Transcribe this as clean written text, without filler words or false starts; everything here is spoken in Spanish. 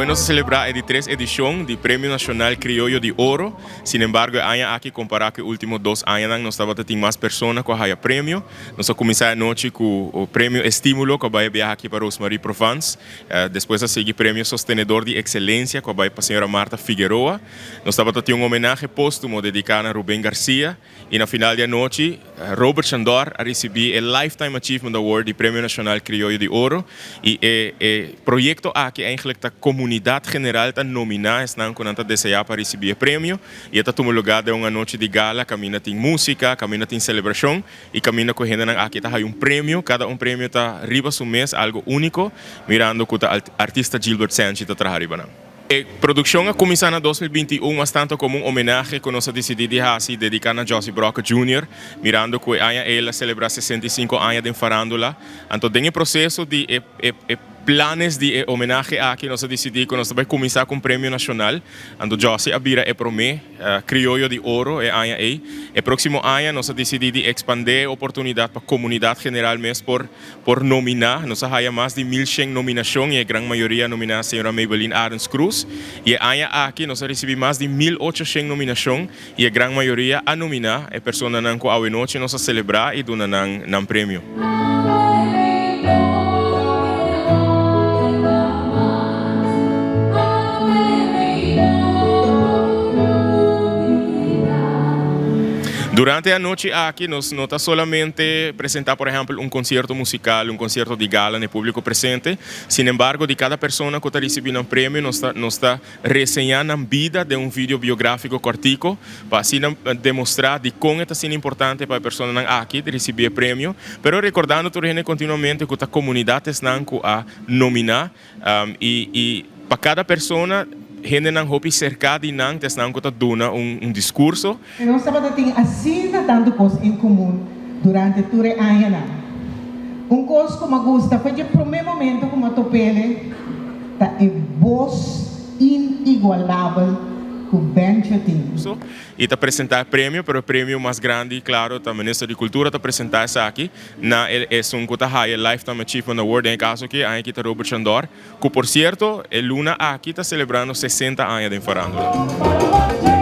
Hoy nos celebra a 3 edición del Premio Nacional Criollo de Oro. Sin embargo, hay aquí comparado con los últimos 2 años, nos estaba teniendo más personas que haya premio. Nos ha comenzado anoche con el premio Estímulo, que va a viajar aquí para Rosemary Provence. Después a seguir premio Sostenedor de Excelencia, que va para la señora Marta Figueroa. Nos estaba teniendo un homenaje póstumo dedicado a Rubén García. Y en la final de anoche, Robert Chandor ha recibido el Lifetime Achievement Award del Premio Nacional Criollo de Oro. Y el proyecto aquí eigenlijk la comunidad general está nominada, están con antes desear para recibir el premio. Y esta tuvo lugar de una noche de gala, camina en música, camina en celebración y camina cogiendo aquí está hay un premio, cada un premio está arriba su mes, algo único, mirando que el artista Gilbert Sánchez está atrás arriba. La producción ha comenzado en 2021 bastante como un homenaje que nos ha decidido así dedicar a Josie Brock Jr., mirando que ella celebra 65 años de farándula. Entonces, en el proceso de planes de homenaje aquí nos ha decidido que nos va a comenzar con un premio nacional. Entonces, Josie abira el premio Criollo de Oro el próximo año nos ha decidido expandir oportunidad para la comunidad general mes por nominar. Nos ha más de 1,100 nominaciones y la gran mayoría nominada a señora Maybelline Arens Cruz. Y el año aquí nos ha recibido más de 1,800 nominaciones y la gran mayoría a nominar a personas que hoy noche nos ha celebrado y donan un premio. Durante la noche aquí nos nota solamente presentar, por ejemplo, un concierto musical, un concierto de gala en el público presente. Sin embargo, de cada persona que está recibiendo un premio, nos está reseñando la vida de un video biográfico cortico para así demostrar de cómo está siendo importante para la persona aquí de recibir el premio. Pero recordando continuamente que esta comunidad está a nominar y para cada persona gente não hopi cercado e não testam que dona discurso. Nós estamos tendo assim tanto coisas em comum durante todo o ano. Coisa que me gusta foi que no primeiro momento como a topele tá voz inigualável com Benjo Tim. E está apresentar prêmio, pero o prêmio mais grande, claro, a Ministra de Cultura está apresentar isso aqui. É um Lifetime Achievement Award, em caso que aqui está Robert Chandor, que por certo, Luna aqui está celebrando 60 anos de farándula.